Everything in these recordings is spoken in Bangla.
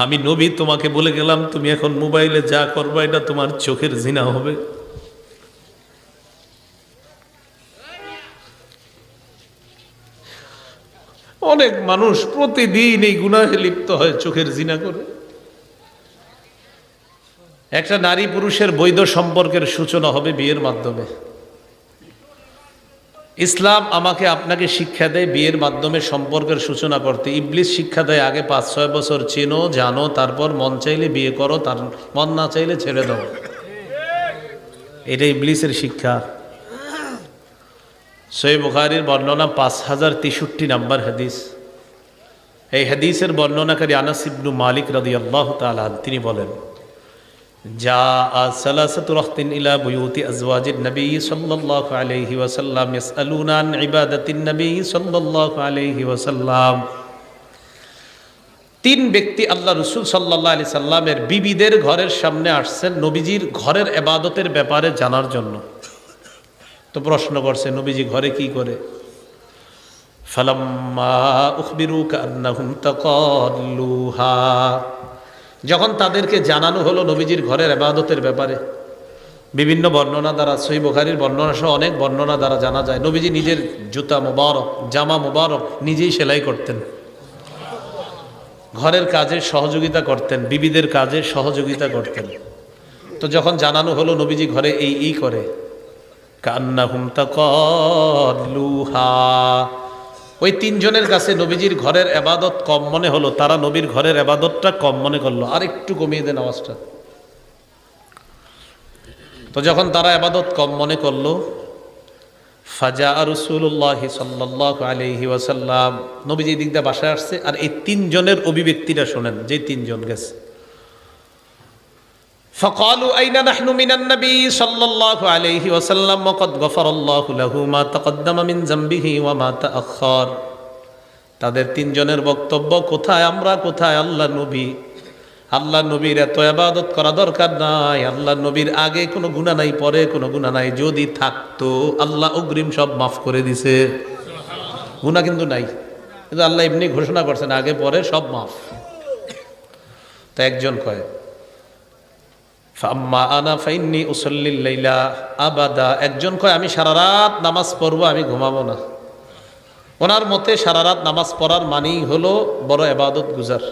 আমি নবী তোমাকে বলে গেলাম তুমি এখন মোবাইলে যা করবা এটা তোমার চোখের জিনা হবে। অনেক মানুষ প্রতিদিন এই গুনাহে লিপ্ত হয়, চোখের জিনা করে। একটা নারী পুরুষের বৈধ সম্পর্কের সূচনা হবে বিয়ের মাধ্যমে। ইসলাম আমাকে আপনাকে শিক্ষা দেয় বিয়ের মাধ্যমে সম্পর্কের সূচনা করতে। ইবলিস শিক্ষা দেয় আগে 5-6 বছর চেনো জানো, তারপর মন চাইলে বিয়ে করো, তার মন না চাইলে ছেড়ে দাও। এটা ইবলিসের শিক্ষা। সহিহ বুখারীর বর্ণনা 5063 নম্বর হাদিস। এই হাদিসের বর্ণনাকারী আনাস ইবনু মালিক রাদিয়াল্লাহু তাআলা তিনি বলেন, জাআ সালাসাতু রাহতিন ইলা বুয়ুতি আজওয়াজিন নবী সাল্লাল্লাহু আলাইহি ওয়াসাল্লাম ইয়াসআলুনা আন ইবাদাতিন নবী সাল্লাল্লাহু আলাইহি ওয়াসাল্লাম। 3 ব্যক্তি আল্লাহ রাসূল সাল্লাল্লাহু আলাইহি সাল্লামের বিবিদের ঘরের সামনে আসছেন নবীজির ঘরের ইবাদতের ব্যাপারে জানার জন্য। তো প্রশ্ন করছে নবীজি ঘরে কি করে। ফালাম্মা উখবিরু কান্নাহুম তাকাল্লুহা, যখন তাদেরকে জানানো হলো নবীজির ঘরের ইবাদতের ব্যাপারে, বিভিন্ন বর্ণনা দ্বারা, সহিহ বুখারীর বর্ণনা সহ অনেক বর্ণনা দ্বারা জানা যায় নবীজি নিজের জুতা মুবারক, জামা মুবারক নিজেই সেলাই করতেন, ঘরের কাজে সহযোগিতা করতেন, বিবিদের কাজে সহযোগিতা করতেন। তো যখন জানানো হলো নবীজি ঘরে এই করে, কান্নাহুম তাকাল্লুহা, ওই 3 জনের কাছে নবীজির ঘরের ইবাদত কম মনে হলো, তারা নবীর ঘরের ইবাদতটা কম মনে করলো, আর একটু কমিয়ে দেন আওয়াজটা। তো যখন তারা ইবাদত কম মনে করলো, ফাজা রাসূলুল্লাহ সাল্লাল্লাহু আলাইহি ওয়াসাল্লাম, নবীজি দিক দিয়ে বাসায় আসছে, আর এই 3 জনের অভিব্যক্তিটা শোনেন, যে 3 জন গেছে। فقالوا أين نحن من النبي صلى الله عليه وسلم وقد غفر الله له ما تقدم من ذنبه وما تأخر। তাদের 3 জনের বক্তব্য, কোথায় আমরা, কোথায় আল্লাহ নবী। আল্লাহ নবীর এত ইবাদত করা দরকার নাই, আল্লাহ নবীর আগে কোনো গুনাহ নাই, পরে কোনো গুনাহ নাই, যদি থাকতো আল্লাহ অগ্রিম সব মাফ করে দিছে। গুনাহ কিন্তু নাই, কিন্তু আল্লাহ এমনি ঘোষণা করছেন আগে পরে সব মাফ। তা একজন কয়, ফাম্মা আনা ফাইন্নি উসাল্লিল লাইলা আবাদা, একজন কয় আমি সারা রাত নামাজ পড়বো, আমি ঘুমাবো না। ওনার মতে সারা রাত নামাজ পড়ার মানেই হলো বড় ইবাদত গুজার।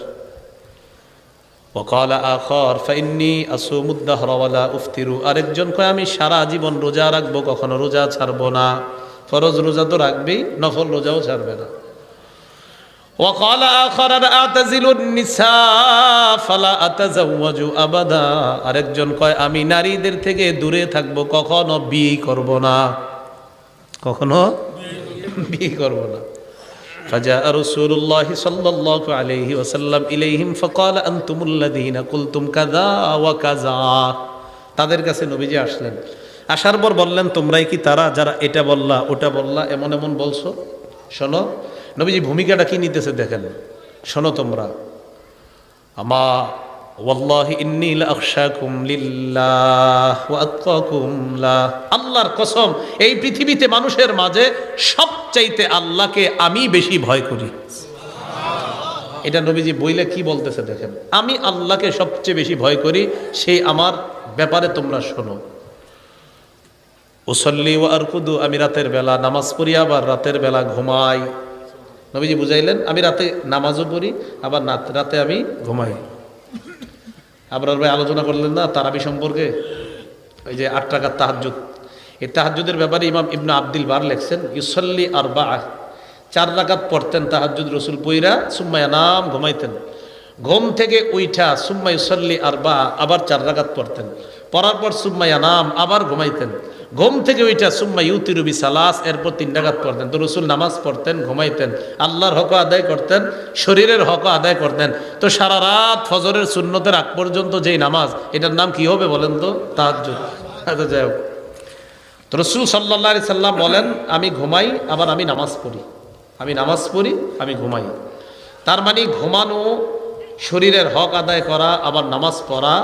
ওয়াকালা আখার ফাইন্নি আসুমুদ দাহরা ওয়ালা উফতিরু, আরেকজন কয় আমি সারা জীবন রোজা রাখবো, কখনো রোজা ছাড়বো না। ফরজ রোজা তো রাখবেই, নফল রোজাও ছাড়বে না। وقال آخر أعتزل النساء فلا أتزوج أبدا, আরেকজন কয় আমি নারীদের থেকে দূরে থাকবো, কখনো বিয়ে করব না, কখনো বিয়ে করব না। فجاء رسول الله صلى الله عليه وسلم إليهم فقال أنتم الذين قلتم كذا وكذا, তাদের কাছে নবীজি আসলেন, আসার পর বললেন তোমরাই কি তারা যারা এটা বললা ওটা বললা এমন এমন বলছো। শোনো নবীজি ভূমিকাটা কি নিতেছে দেখেন, শোনো তোমরা, আমা ওয়াল্লাহি ইন্নী লাআখশাকুম লিল্লাহ ওয়া আতকাকুম লাহ, আল্লাহর কসম এই পৃথিবীতে মানুষের মাঝে সবচাইতে আল্লাহকে আমি বেশি ভয় করি। এটা নবীজি বইলে কি বলতেছে দেখেন, আমি আল্লাহকে সবচেয়ে বেশি ভয় করি, সেই আমার ব্যাপারে তোমরা শোনো। উসল্লি ওয়া আরকুদু, আমি রাতের বেলা নামাজ পড়ি, আবার রাতের বেলা ঘুমাই। নবীজি বুঝাইলেন আমি রাতে নামাজও পড়ি, আবার রাতে আমি ঘুমাই। আবরার ভাই আলোচনা করলেন না তারাবি সম্পর্কে, ওই যে 8 রাকাত তাহাজ্জুদ, এই তাহাজ্জুদের ব্যাপারে ইমাম ইবনে আব্দুল বার লেখছেন, ইউসাল্লি আরবা, 4 রাকাত পড়তেন তাহাজ্জুদ রসুল পইরা, সুম্মা ইয়ানাম, ঘুমাইতেন, ঘুম থেকে উইঠা সুম্মা ইউসাল্লি আরবা, আবার 4 রাকাত পড়তেন, পড়ার পর সুম্মা ইয়ানাম, আবার ঘুমাইতেন, ঘুম থেকে ওইটা সুম্মা ইউতিরু বিসালাস, এরপর 3 রাকাত পড়তেন। তো রসুল নামাজ পড়তেন, ঘুমাইতেন, আল্লাহর হক আদায় করতেন, শরীরের হক আদায় করতেন। তো সারা রাত ফজরের সুন্নতের আগ পর্যন্ত যেই নামাজ, এটার নাম কি হবে বলেন তো? তাহাজ্জুদ। আচ্ছা যাই হোক, তো রসুল সাল্লাল্লাহু আলাইহি সাল্লাম বলেন আমি ঘুমাই, আবার আমি নামাজ পড়ি, আমি নামাজ পড়ি, আমি ঘুমাই। তার মানে ঘুমানো, শরীরের হক আদায় করা, আবার নামাজ পড়া।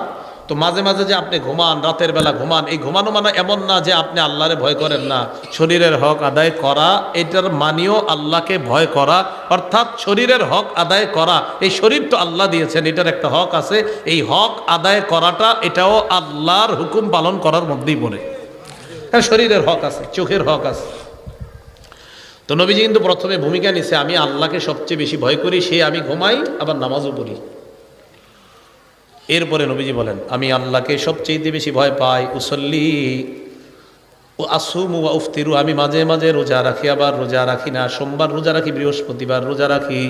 তো মাঝে মাঝে যে আপনি ঘুমান, রাতের বেলা ঘুমান, এই ঘুমানো মানে এমন না যে আপনি আল্লাহরে ভয় করেন না। শরীরের হক আদায় করা, এটার মানিও আল্লাহকে ভয় করা, অর্থাৎ শরীরের হক আদায় করা। এই শরীর তো আল্লাহ দিয়েছেন, এটার একটা হক আছে। এই হক আদায় করাটা এটাও আল্লাহর হুকুম পালন করার মধ্যেই পড়ে। হ্যাঁ, শরীরের হক আছে, চোখের হক আছে। তো নবীজি কিন্তু প্রথমে ভূমিকা নিছে, আমি আল্লাহকে সবচেয়ে বেশি ভয় করি, সে আমি ঘুমাই আবার নামাজও পড়ি। এরপরে নবীজি বলেন, আমি আল্লাহকে সবচেয়ে বেশি ভয় পাই, উসল্লি ও আসুমু ওয়া উফতিরু, আমি মাঝে মাঝে রোজা রাখি আবার রোজা রাখি না। সোমবার রোজা রাখি, বৃহস্পতিবার রোজা রাখি।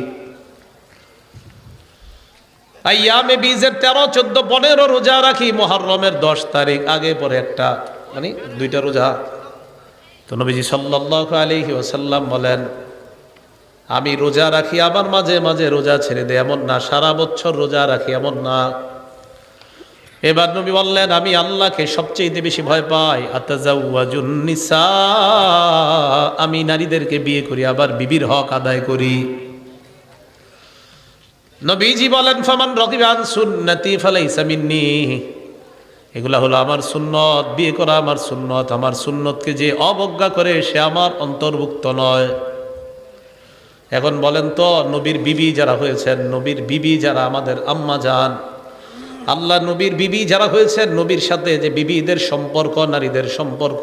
আইয়ামে বীজের 13, 14, 15 রোজা রাখি। মুহররমের 10 তারিখ আগে পরে একটা, মানে 2টা রোজা। তো নবীজি সাল্লাল্লাহু আলাইহি ওয়াসাল্লাম বলেন, আমি রোজা রাখি আবার মাঝে মাঝে রোজা ছেড়ে দেয়, এমন না। সারা বছর রোজা রাখি, এমন না। এবার নবী বললেন, আমি আল্লাহকে সবচেয়ে বেশি ভয় পাই, আতাজাওয়াজুন নিসা, আমি নারীদেরকে বিয়ে করি আবার বিবির হক আদায় করি। নবীজি বলেন, ফামান রাগিবা আন সুন্নতি ফালাইসা মিন্নি, এগুলা হলো আমার সুন্নত, বিয়ে করা আমার সুন্নত। আমার সুন্নতকে যে অবজ্ঞা করে সে আমার অন্তর্ভুক্ত নয়। এখন বলেন তো, নবীর বিবি যারা হয়েছেন, নবীর বিবি যারা আমাদের আম্মা জান, আল্লাহ নবীর বিবি যারা হয়েছেন, নবীর সাথে যে বিবিদের সম্পর্ক, নারীদের সম্পর্ক,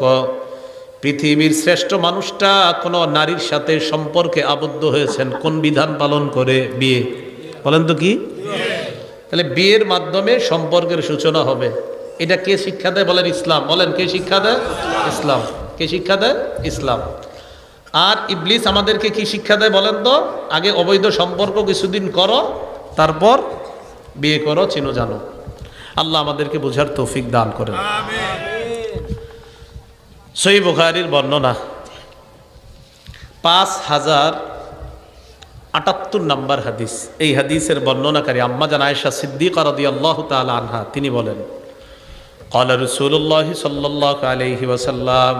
পৃথিবীর শ্রেষ্ঠ মানুষটা কোন নারীর সাথে সম্পর্কে আবদ্ধ হয়েছেন কোন বিধান পালন করে? বিয়ে। বলেন তো কি? তাহলে বিয়ের মাধ্যমে সম্পর্কের সূচনা হবে। এটা কে শিক্ষা দেয়? বলেন ইসলাম। বলেন কে শিক্ষা দেয়? ইসলাম। কে শিক্ষা দেয়? ইসলাম। আর ইবলিস আমাদেরকে কি শিক্ষা দেয় বলেন তো? আগে অবৈধ সম্পর্ক কিছুদিন করো, তারপর বিয়ে করো, চিনো জানো। আল্লাহ আমাদেরকে বোঝার তৌফিক দান করেন। সহিহ বুখারীর বর্ণনা 5078 নম্বর হাদিস। এই হাদিসের বর্ণনাকারী আম্মা জান আয়েশা সিদ্দিকা রাদিয়াল্লাহু তাআলা আনহা, তিনি বলেন, ক্বালা রাসূলুল্লাহ সাল্লাল্লাহু আলাইহি ওয়াসাল্লাম,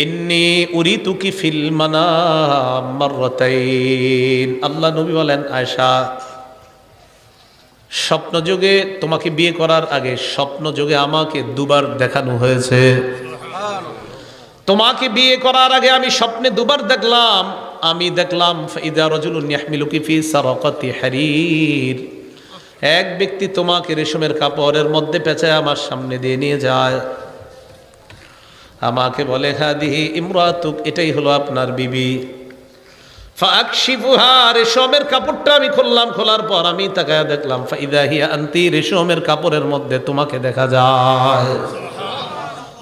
ইন্নী উরিতুকি ফিল মানাম মাররাতাইন। আল্লাহ নবী বলেন, আয়েশা, স্বপ্নযোগে তোমাকে বিয়ে করার আগে স্বপ্নযোগে আমাকে 2 বার দেখানো হয়েছে। তোমাকে বিয়ে করার আগে আমি স্বপ্নে 2 বার দেখলাম। আমি দেখলাম ফাইদা রাজুলুন ইয়াহমিলুকি ফি সারাকাতি হারির, এক ব্যক্তি তোমাকে রেশমের কাপড়ের মধ্যে পেঁচায় আমার সামনে দিয়ে নিয়ে যায়। আমাকে বলে, হাদিহি ইমরাতুক, এটাই হলো আপনার বিবি। ফাকশিফুহা, রেশমের কাপড়টা আমি খুললাম। খোলার পর আমি তাকায়া দেখলাম, ফাইদা হিয়া আনতি, রেশমের কাপড়ের মধ্যে তোমাকে দেখা যায়।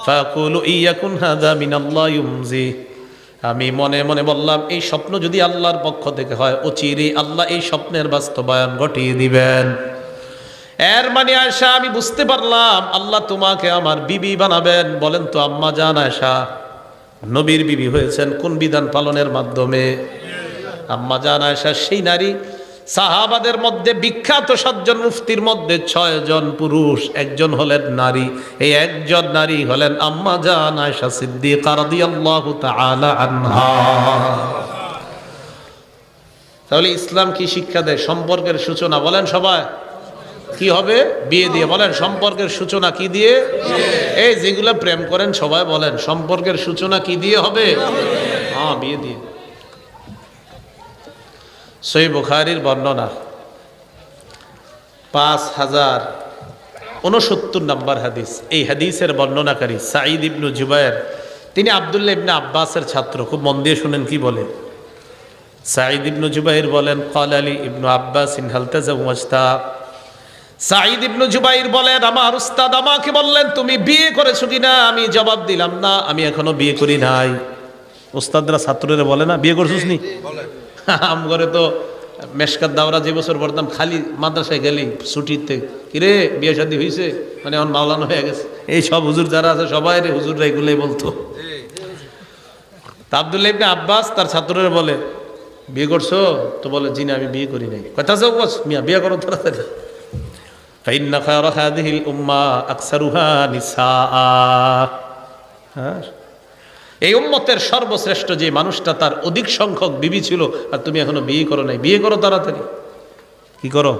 ফাকুলু ইয়াকুন হাযা মিনাল্লাহ ইউমজি, আমি মনে মনে বললাম, এই স্বপ্ন যদি আল্লাহর পক্ষ থেকে হয়, অচিরে আল্লাহ এই স্বপ্নের বাস্তবায়ন ঘটিয়ে দিবেন। এর মানে আয়েশা, আমি বুঝতে পারলাম আল্লাহ তোমাকে আমার বিবি বানাবেন। বলেন তো আম্মা জান আয়েশা নবীর বিবি হয়েছেন কোন বিধান পালনের মাধ্যমে? আম্মা জান আয়েশা সেই নারী, সাহাবাদের মধ্যে বিখ্যাত 7 জন মুফতির মধ্যে 6 জন পুরুষ, 1 জন হলেন নারী। এই 1 জন নারী হলেন আম্মা জান আয়েশা সিদ্দিকা রাদিয়াল্লাহু তাআলা আনহা। তাহলে ইসলাম কি শিক্ষা দেয়? সম্পর্কের সূচনা, বলেন সবাই, কি হবে? বিয়ে দিয়ে। বলেন সম্পর্কের সূচনা কি দিয়ে? এই যেগুলো প্রেম করেন সবাই বলেন, সম্পর্কের সূচনা কি দিয়ে হবে? হ্যাঁ, বিয়ে দিয়ে। সহিহ বুখারীর বর্ণনা 5069 নম্বর হাদিস। এই হাদিসের বর্ণনাকারী সাঈদ ইবনে জুবায়ের, তিনি আব্দুল্লাহ ইবনে আব্বাসের ছাত্র। খুব মন দিয়ে শুনেন কি বলে। সাঈদ ইবনে জুবায়ের বলেন, ক্বালা লি ইবনে আব্বাস হাল তাযাওয়াজতা। সাঈদ ইবনে জুবায়ের বলেন, আমার উস্তাদ আমাকে বললেন, তুমি বিয়ে করেছো কিনা? আমি জবাব দিলাম, না, আমি এখনো বিয়ে করি নাই। উস্তাদরা ছাত্ররা বলে না, বিয়ে করছিস নি? আম করে তো মেশকাত দাওরা যে বছর পড়তাম, খালি মাদ্রাসায় গেলি ছুটিতে, কিরে বিয়ে শাদী হয়েছে, মানে এখন মাওলানা হয়ে গেছে। এই সব হুজুর যারা আছে সবাই রে হুজুররা এগুলোই বলতো। তা আব্দুল্লাহ ইবনে আব্বাস তার ছাত্ররা বলে, বিয়ে করছো? তো বলে, জি না, আমি বিয়ে করি নাই। কথা যাও বস মিয়া, বিয়ে করো তাড়াতাড়ি। ফাইন্না খায়রা হাযিহিল উম্মাহ আকসারুহা নিসাআ। হ্যাঁ, এই উম্মতের সর্বশ্রেষ্ঠ যে মানুষটা, তার অধিক সংখ্যক বিবি ছিল, আর তুমি এখনো বিয়ে করো নাই। বিয়ে করো তাড়াতাড়ি। কি করো?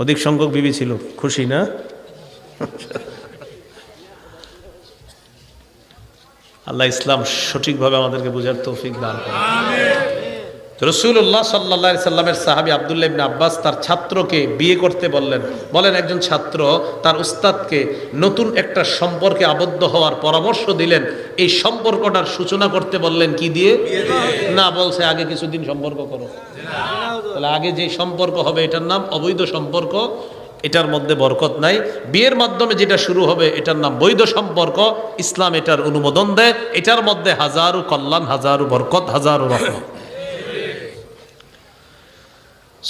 অধিক সংখ্যক বিবি ছিল, খুশি না? আল্লাহ ইসলাম সঠিকভাবে আমাদেরকে বোঝার তৌফিক দান করেন। রাসূলুল্লাহ সাল্লাল্লাহু আলাইহি সাল্লামের সাহাবী আব্দুল্লাহ ইবনে আব্বাস তার ছাত্রকে বিয়ে করতে বলেন একজন ছাত্র তার উস্তাদকে নতুন একটা সম্পর্কে আবদ্ধ হওয়ার পরামর্শ দিলেন। এই সম্পর্কটার সূচনা করতে বললেন কি দিয়ে? না, বলছে আগে কিছুদিন সম্পর্ক করো। তাহলে আগে যে সম্পর্ক হবে এটার নাম অবৈধ সম্পর্ক, এটার মধ্যে বরকত নাই। বিয়ের মাধ্যমে যেটা শুরু হবে এটার নাম বৈধ সম্পর্ক, ইসলাম এটার অনুমোদন দেয়। এটার মধ্যে হাজারো কল্যাণ, হাজারো বরকত, হাজারো রহমত।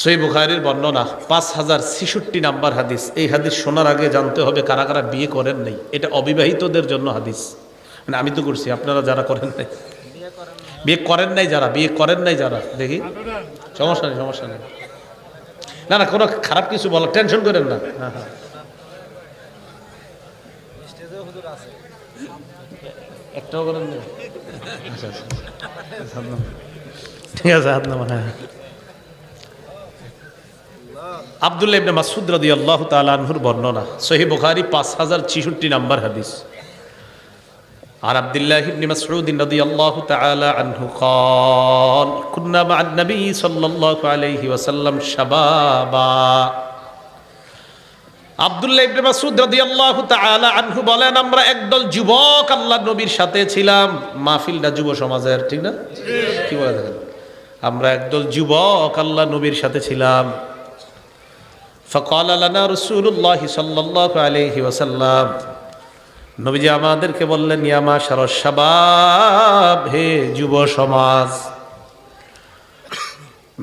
সহিহ বুখারীর বর্ণনা 5066 নাম্বার হাদিস। এই হাদিস শোনার আগে জানতে হবে কারা কারা বিয়ে করেন নাই। এটা অবিবাহিতদের জন্য হাদিস, মানে আমি তো করছি, আপনারা যারা করেন নাই, বিয়ে করেন নাই যারা, বিয়ে করেন নাই যারা, দেখি সমস্যা নেই, সমস্যা নেই, না না কোনো খারাপ কিছু বলো, টেনশন করেন না। হ্যাঁ হ্যাঁ, একটাও করেন না? আচ্ছা আচ্ছা, ঠিক আছে, হাত নামান। হ্যাঁ, আব্দুল্লাহ ইবনে মাসউদ রাদিয়াল্লাহু তাআলা আনহুর বর্ণনা, সহিহ বুখারী 5066 নাম্বার হাদিস। আর আব্দুল্লাহ ইবনে মাসউদ রাদিয়াল্লাহু তাআলা আনহু قال كنا مع النبي صلى الله عليه وسلم شبابا। আব্দুল্লাহ ইবনে মাসউদ রাদিয়াল্লাহু তাআলা আনহু বলেন আমরা একদল যুবক আল্লাহর নবীর সাথে ছিলাম। মাহফিলটা যুব সমাজের, ঠিক না? কি বলে দেখেন, আমরা একদল যুবক আল্লাহর নবীর সাথে ছিলাম। فقال لنا رسول الله صلى الله عليه وسلم, নবীজি আমাদেরকে বললেন, ইয়া মাশারাশ শাবাব, হে যুব সমাজ,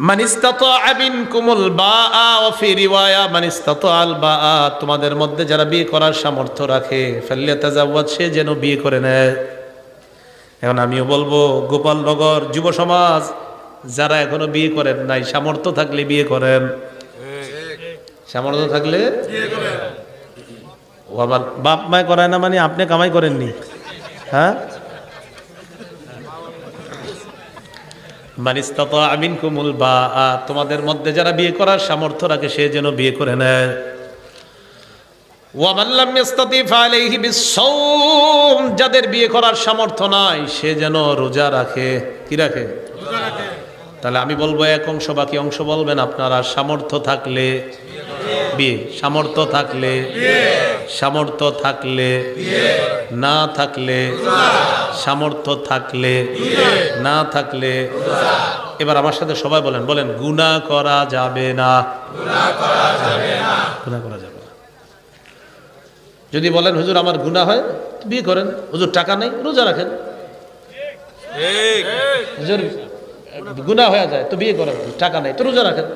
মান ইসতাতাআ মিনকুমুল বাআ ওয়া ফি রিওয়ায়া মান ইসতাতাআল বাআ, তোমাদের মধ্যে যারা বিয়ে করার সামর্থ্য রাখে ফাল্যাতাজাওয়াজ, সে যেন বিয়ে করে নেয়। এখন আমিও বলবো গোপালনগর যুব সমাজ যারা এখনো বিয়ে করেন নাই, সামর্থ্য থাকলে বিয়ে করেন, সামর্থ্য থাকলে বিয়ে করেন। ও আবার বাপ মায় করায় না মানে আপনি কামাই করেননি? হ্যাঁ, মান ইসতাতাআ মিনকুমুল বাআ, তোমাদের মধ্যে যারা বিয়ে করার সামর্থ্য রাখে সে যেন বিয়ে করে নেয়। ওয়া মান লাম ইসতাতি ফালাইহি বিস-সাওম, যাদের বিয়ে করার সামর্থ্য নাই সে যেন রোজা রাখে। কি রাখে? রোজা রাখে। তাহলে আমি বলবো এক অংশ, বাকি অংশ বলবেন আপনারা। সামর্থ্য থাকলে বিয়ে, সামর্থ্য থাকলে বিয়ে, সামর্থ্য থাকলে বিয়ে, না থাকলে সামর্থ্য থাকলে বিয়ে, না থাকলে। এবার আমার সাথে সবাই বলেন, বলেন গুনাহ করা যাবে না, গুনাহ করা যাবে না, গুনাহ করা যাবে না। যদি বলেন হুজুর আমার গুনাহ হয়, বিয়ে করেন। হুজুর টাকা নেই, রোজা রাখেন। ঠিক, হুজুর গুনাহ হয়ে যায় তো বিয়ে করেন, টাকা নেই তো রোজা রাখেন।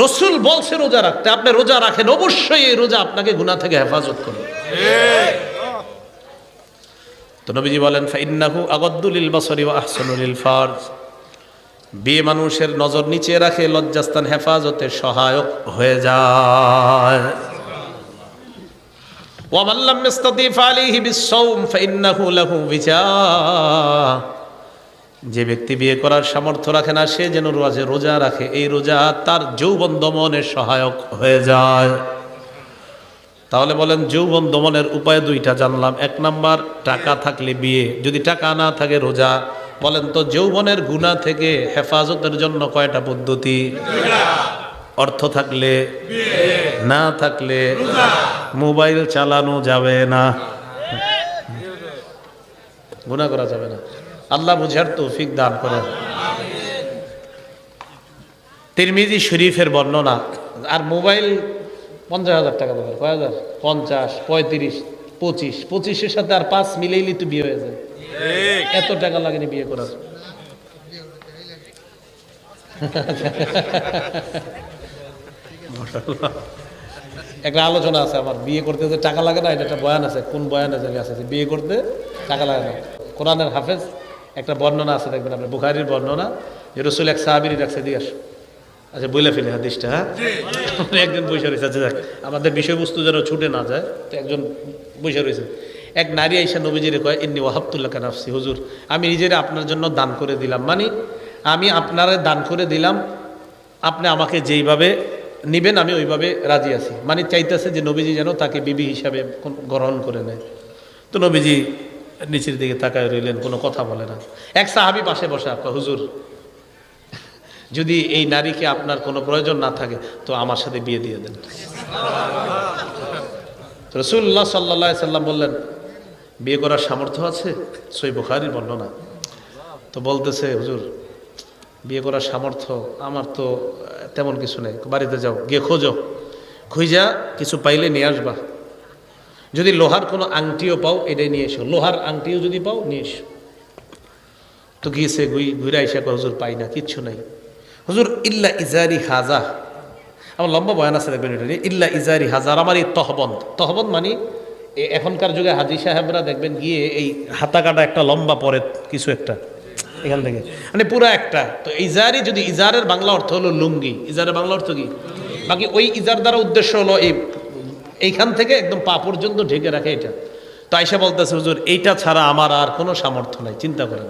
রসুল বলছে রোজা রাখতে, আপনি রোজা রাখেন, অবশ্যই এই রোজা আপনাকে গুনাহ থেকে হেফাজত করবে। তো নবীজি বলেন ফাইন্নাহু আগাদ্দু লিল বাসারি ওয়া আহসানু লিল ফারজ, বিয়ে মানুষের নজর নিচে রাখে, লজ্জাস্থান হেফাজতে সহায়ক হয়ে যায়। ওয়া মান লাম ইসতাতি ফালাইহি বিস-সাওম ফাইন্নাহু লাহু বিজা, যে ব্যক্তি বিয়ে করার সামর্থ্য রাখে না সে যেন রোজা রাখে, এই রোজা তার যৌবন দমনের সহায়ক হয়ে যায়। তাহলে বলেন যৌবন দমনের উপায় দুইটা জানলাম। এক নাম্বার, টাকা থাকলে বিয়ে, যদি টাকা না থাকে রোজা। বলেন তো যৌবনের গুনাহ থেকে হেফাজতের জন্য কয়টা পদ্ধতি? অর্থ থাকলে বিয়ে, না থাকলে রোজা। মোবাইল চালানো যাবে না, গুনাহ করা যাবে না। আল্লাহ বুঝার তৌফিক দান করেন। তিরমিজি শরীফের বর্ণনা। আর মোবাইল 50,000 টাকা দরকার, কয় হাজার? 50, 35, 25, 25-এর সাথে আর 5 মিলেইলি তো বিয়ে হয়ে যায়। এত টাকা লাগেনি বিয়ে করার। একটা আলোচনা আছে আমার, বিয়ে করতে যে টাকা লাগে না, এটা একটা বয়ান আছে। কোন বয়ান আছে? বিয়ে করতে টাকা লাগে না। কোরআনের হাফেজ একটা বর্ণনা আছে, দেখবেন আপনার বুখারীর বর্ণনা, যে রাসূল এক সাহাবীর রাখছে দিয়ে আসো। আচ্ছা বলে ফেলে হাদিসটা। হ্যাঁ, একজন বসে রয়েছে, আচ্ছা যাক আমাদের বিষয়বস্তু যেন ছুটে না যায়, তো একজন বসে রয়েছে। এক নারী আইসা নবীজিরে কয়, ইন্নী ওয়াহাবতু লাকা নাফসি, হুজুর আমি নিজেরে আপনার জন্য দান করে দিলাম, মানে আমি আপনারে দান করে দিলাম, আপনি আমাকে যেইভাবে নিবেন, আমি ওইভাবে রাজি আছি। মানে চাইতেছে যে নবীজি যেন তাকে বিবি হিসাবে গ্রহণ করে নেয়। তো নবীজি নিচের দিকে তাকায় রইলেন, কোনো কথা বলে না। এক সাহাবী পাশে বসা, হুজুর যদি এই নারীকে আপনার কোনো প্রয়োজন না থাকে তো আমার সাথে বিয়ে দিয়ে দেন। রাসূলুল্লাহ সাল্লাল্লাহু আলাইহি সাল্লাম বললেন, বিয়ে করার সামর্থ্য আছে? সহিহ বুখারীর বর্ণনা। তো বলতেছে, হুজুর বিয়ে করার সামর্থ্য আমার তো তেমন কিছু নেই। বাড়িতে যাও, গিয়ে খোঁজো, খুঁজা কিছু পাইলে নিয়ে আসবা। যদি লোহার কোনো আংটিও পাও এটাই নিয়ে এসো, লোহার আংটিও যদি পাও নিয়ে এসো। তো গিয়েছে, ঘুরে আইসা, হুজুর পাই না, কিচ্ছু নাই। হুজুর ইল্লা ইজারি হাজা, আমার লম্বা বয়ান আছে দেখবেন এটা, ইল্লা ইজারি হাজার, আমার এই তহবন্দ মানে এখনকার যুগে হাজি সাহেবরা দেখবেন গিয়ে এই হাতা কাটা একটা লম্বা পরে কিছু একটা এখান থেকে, মানে পুরা একটা। তো ইজারি, যদি ইজারের বাংলা অর্থ হলো লুঙ্গি, ইজারের বাংলা অর্থ কি? বাকি ওই ইজার দ্বারা উদ্দেশ্য হলো এইখান থেকে একদম পা পর্যন্ত ঢেকে রাখে এটা। তো আয়েশা বলতেছে, হুজুর এইটা ছাড়া আমার আর কোনো সামর্থ্য নাই, চিন্তা করেন।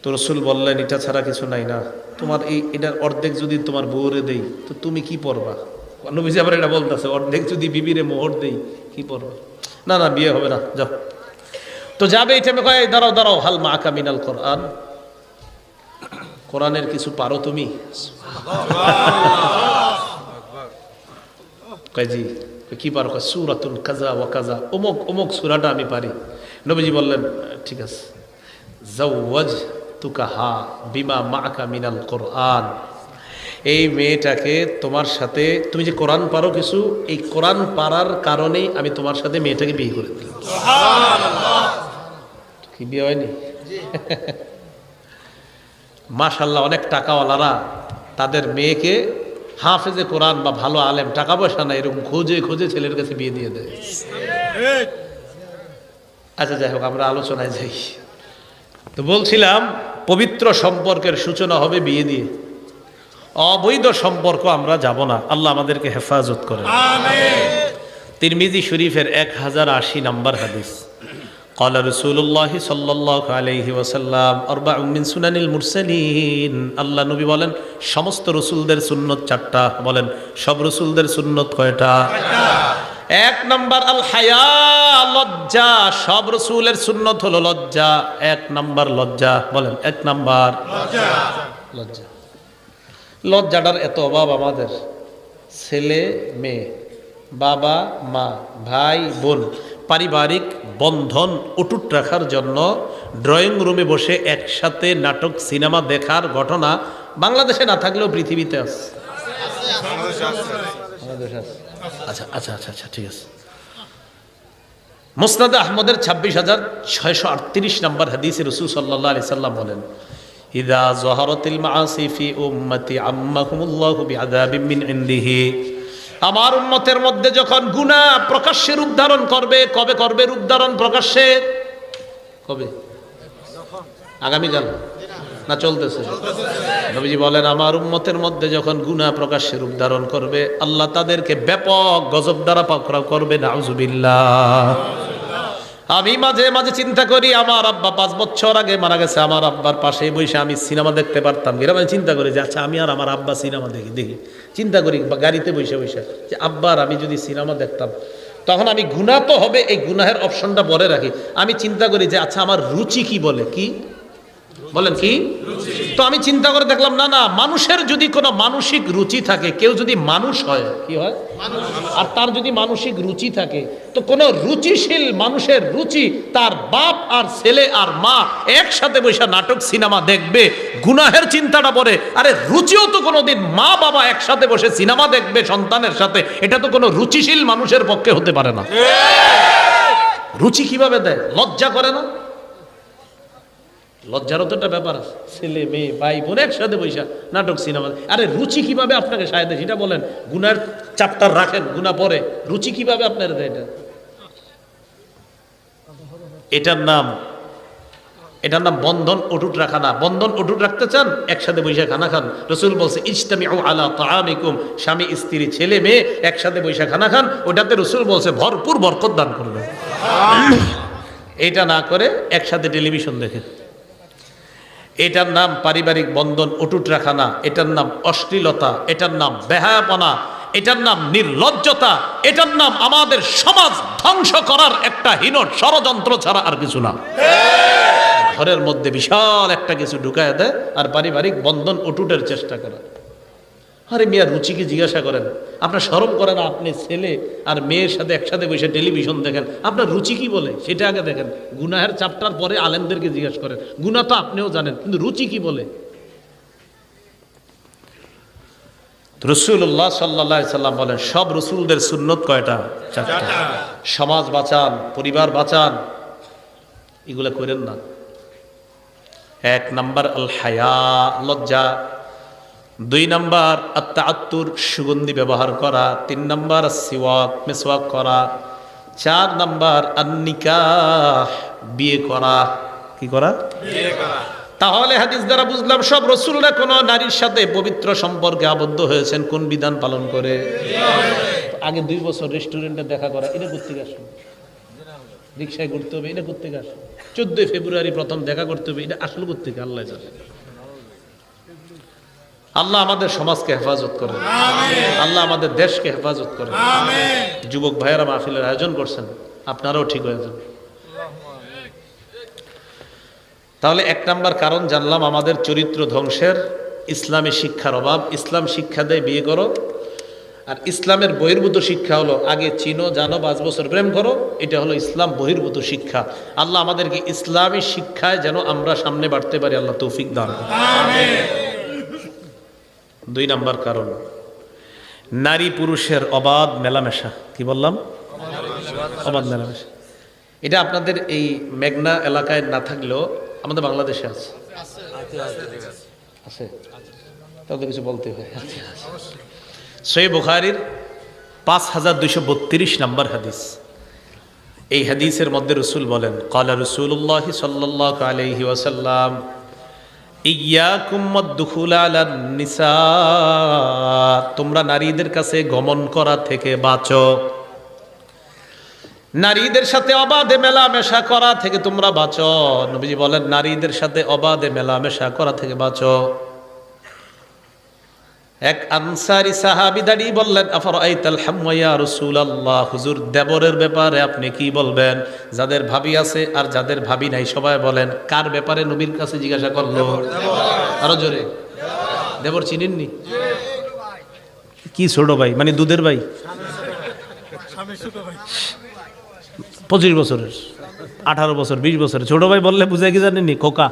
তো রাসূল বললেন, এটা ছাড়া কিছু নাই না? তোমার এটার অর্ধেক যদি তোমার বউরে দেই তো তুমি কি পরবা? নবীজি আবার এটা বলতেছে, অর্ধেক যদি বিবিরে মোহর দেই কি পরবা? না না, বিয়ে হবে না, যাও। তো যাবে, এটা আমি কয়, দাঁড়াও দাঁড়াও, হাল মাআকা মিনাল কোরআন, কোরআনের কিছু পারো তুমি? কয় জি। কি পারো? কয় সূরাতুন কাযা ওয়া কাযা, অমুক অমুক সূরাটা আমি পারি। নবীজি বললেন, ঠিক আছে, যাওয়াজতুকাহা বিমা মাআকা মিনাল কোরআন, এই মেয়েটাকে তোমার সাথে, তুমি যে কোরআন পারো কিছু, এই কোরআন পারার কারণেই আমি তোমার সাথে মেয়েটাকে বিয়ে করে দিলাম। কি বিয়ে হয়নি? মাশাআল্লাহ, অনেক টাকাওয়ালারা তাদের মেয়েকে হাফেজে কোরআন বা ভালো আলেম, টাকা পয়সা না, এরকম খোঁজে খোঁজে ছেলের কাছে বিয়ে দিয়ে দেয়। আচ্ছা যাই হোক, আমরা আলোচনায় যাই। তো বলছিলাম, পবিত্র সম্পর্কের সূচনা হবে বিয়ে দিয়ে, অবৈধ সম্পর্ক আমরা যাব না। আল্লাহ আমাদেরকে হেফাজত করেন, আমিন। তিরমিজি শরীফের 1080 নম্বর হাদিস, قال رسول الله صلى الله عليه وسلم أربع من سنن المرسلين, আল্লাহ নবী বলেন সমস্ত রাসূলদের সুন্নাত 4টা। বলেন সব রাসূলদের সুন্নাত কয়টা? 1 নাম্বার আল হায়া, লজ্জা। সব রাসূলের সুন্নাত হলো লজ্জা। 1 নাম্বার লজ্জা। বলেন 1 নাম্বার লজ্জা। লজ্জা, লজ্জাটার এত অভাব আমাদের। ছেলে মেয়ে, বাবা মা, ভাই বোন, পারিবারিক বন্ধন অটুট রাখার জন্য ড্রয়িং রুমে বসে একসাথে নাটক সিনেমা দেখার ঘটনা বাংলাদেশে না থাকলেও পৃথিবীতে আছে। আচ্ছা আচ্ছা আচ্ছা আচ্ছা, ঠিক আছে। মুসনাদ আহমদের 26,638 নম্বর হাদিসে রাসূল সাল্লাল্লাহু আলাইহি সাল্লাম বলেন, ইযা যাহারাতিল মাআসি ফি উম্মতি আম্মাকুমুল্লাহু বিআযাবিন মিন ইনদিহি, আমার উম্মতের মধ্যে যখন গুনাহ প্রকাশ্যে রূপ ধারণ করবে, কবে করবে রূপ ধারণ প্রকাশ্যে? কবে? আগামীকাল না চলতেছে? নবীজি বলেন, আমার উম্মতের মধ্যে যখন গুনাহ প্রকাশ্যে রূপ ধারণ করবে, আল্লাহ তাদেরকে ব্যাপক গজব দ্বারা পাকড়াও করবে। নাউজুবিল্লাহ। আমি মাঝে মাঝে চিন্তা করি, আমার আব্বা 5 বছর আগে মারা গেছে, আমার আব্বার পাশে বসে আমি সিনেমা দেখতে পারতাম। গ্রামে চিন্তা করি যে আচ্ছা, আমি আর আমার আব্বা সিনেমা দেখি চিন্তা করি, বা গাড়িতে বসে বসে যে আব্বার আমি যদি সিনেমা দেখতাম, তখন আমি গুনাহ তো হবে, এই গুনাহের অপশনটা পরে রাখি। আমি চিন্তা করি যে আচ্ছা, আমার রুচি কি বলে, কি বলেন, কি? তো আমি চিন্তা করে দেখলাম, না না, মানুষের যদি কোনো মানসিক রুচি থাকে, কেউ যদি মানুষ হয়, কি হয়? আর তার যদি মানসিক রুচি থাকে, তো কোন রুচিশীল মানুষের রুচি, তার বাপ আর ছেলে আর মা একসাথে বসে নাটক সিনেমা দেখবে, গুনাহের চিন্তাটা পড়ে। আরে রুচিও তো কোনোদিন মা বাবা একসাথে বসে সিনেমা দেখবে সন্তানের সাথে, এটা তো কোনো রুচিশীল মানুষের পক্ষে হতে পারে না। রুচি কিভাবে দেয়? লজ্জা করে না? লজ্জারও তো একটা ব্যাপার আছে। ছেলে মেয়ে ভাই বোন একসাথে বৈশা নাটক সিনেমা, আরে রুচি কিভাবে আপনাকে সাহায্য? সেটা বলেন, গুনার চ্যাপ্টার রাখেন, গুনাহ পরে রুচি কিভাবে আপনার দেয়? এটার নাম বন্ধন অটুট রাখা না। বন্ধন অটুট রাখতে চান, একসাথে বৈশা খানা খান। রাসূল বলছে, ইজতামিউ আলা তাআমিকুম, স্বামী স্ত্রী ছেলে মেয়ে একসাথে বৈশা খানা খান, ওটাতে রাসূল বলছে ভরপুর বরকত দান করবে। এটা না করে একসাথে টেলিভিশন দেখে, এটার নাম পারিবারিক বন্ধন অটুট রাখা না, এটার নাম অশ্লীলতা, এটার নাম বেহায়াপনা, এটার নাম নির্লজ্জতা, এটার নাম আমাদের সমাজ ধ্বংস করার একটা হীন ষড়যন্ত্র ছাড়া আর কিছু না। ঘরের মধ্যে বিশাল একটা কিছু ঢুকায় দেয় আর পারিবারিক বন্ধন অটুটের চেষ্টা করে। আরে মিয়া, রুচিকে জিজ্ঞাসা করেন, আপনার শরম করে না? আপনি ছেলে আর মেয়ের সাথে একসাথে বসে টেলিভিশন দেখেন, আপনার রুচি কি বলে সেটা আগে দেখেন। গুনাহের চাপটার পরে আলেমদেরকে জিজ্ঞাসা করেন, গুনাহ তো আপনিও জানেন, কিন্তু রুচি কি বলে? রাসূলুল্লাহ সাল্লাল্লাহু আলাইহি সাল্লাম বলেন, সব রসুলদের সুন্নত কয়টা? চারটা। সমাজ বাঁচান, পরিবার বাঁচান, এগুলা করেন না। এক নাম্বার আল হায়া, লজ্জা। 2 নাম্বার আত-তাআত্তুর, সুগন্ধি ব্যবহার করা। 3 নাম্বার সিওয়াক, মিসওয়াক করা। 4 নাম্বার আন-নিকাহ, বিয়ে করা। কি করা? বিয়ে করা। তাহলে হাদিস দ্বারা বুঝলাম সব রাসূলরা কোন নারীর সাথে পবিত্র সম্পর্কে আবদ্ধ হয়েছেন কোন বিধান পালন করে? আগে 2 বছর রেস্টুরেন্টে দেখা করা, এটা করতে আসুন। রিকশায় ঘুরতে হবে, এটা করতে আসুন। 14 ফেব্রুয়ারি প্রথম দেখা করতে হবে, এটা আসলে করতে আল্লাহ জানে। আল্লাহ আমাদের সমাজকে হেফাজত করেন, আল্লাহ আমাদের দেশকে হেফাজত করেন। যুবক ভাইয়েরা মাহফিলের আয়োজন করছেন, আপনারাও ঠিক হয়ে যান। তাহলে 1 নাম্বার কারণ জানলাম আমাদের চরিত্র ধ্বংসের, ইসলামী শিক্ষার অভাব। ইসলাম শিক্ষা দেয় বিয়ে করো, আর ইসলামের বহির্ভূত শিক্ষা হলো আগে চিনো, জানো, 5 বছর প্রেম করো। এটা হলো ইসলাম বহির্ভূত শিক্ষা। আল্লাহ আমাদেরকে ইসলামী শিক্ষায় যেন আমরা সামনে বাড়তে পারি, আল্লাহ তৌফিক দান করুন। আমিন। 2 নাম্বার কারণ নারী পুরুষের অবাধ মেলামেশা। কি বললাম? অবাধ মেলামেশা। এটা আপনাদের এই মেঘনা এলাকায় না থাকলেও আমাদের বাংলাদেশে আছে। আছে, তাহলে কিছু বলতে হয়। সহিহ বুখারীর 5232 নম্বর হাদিস। এই হাদিসের মধ্যে রাসূল বলেন, ক্বালা রাসূলুল্লাহ সাল্লাল্লাহু আলাইহি ওয়াসাল্লাম, ইয়াকুম ওয়াদ-দুখুল আলান নিসা, তোমরা নারীদের কাছে গমন করা থেকে বাঁচো। নারীদের সাথে অবাধে মেলামেশা করা থেকে তোমরা বাঁচো। নবীজি বলেন, নারীদের সাথে অবাধে মেলামেশা করা থেকে বাঁচো। এক আনসারী সাহাবী দাঁড়িয়ে বললেন, আফরাআইতাল হাম্মা ইয়া রাসূলুল্লাহ, হুজুর দেবরের ব্যাপারে আপনি কি বলবেন? যাদের ভাবি আছে আর যাদের ভাবি নাই, সবাই বলেন কার ব্যাপারে নবীর কাছে জিজ্ঞাসা করলো? আরো জোরে। দেবর চিনেননি? কি ছোট ভাই, মানে দুধের ভাই? 25 বছরের, 18 বছর, 20 বছরের ছোট ভাই বললে বুঝে কি জানেননি? খোকা।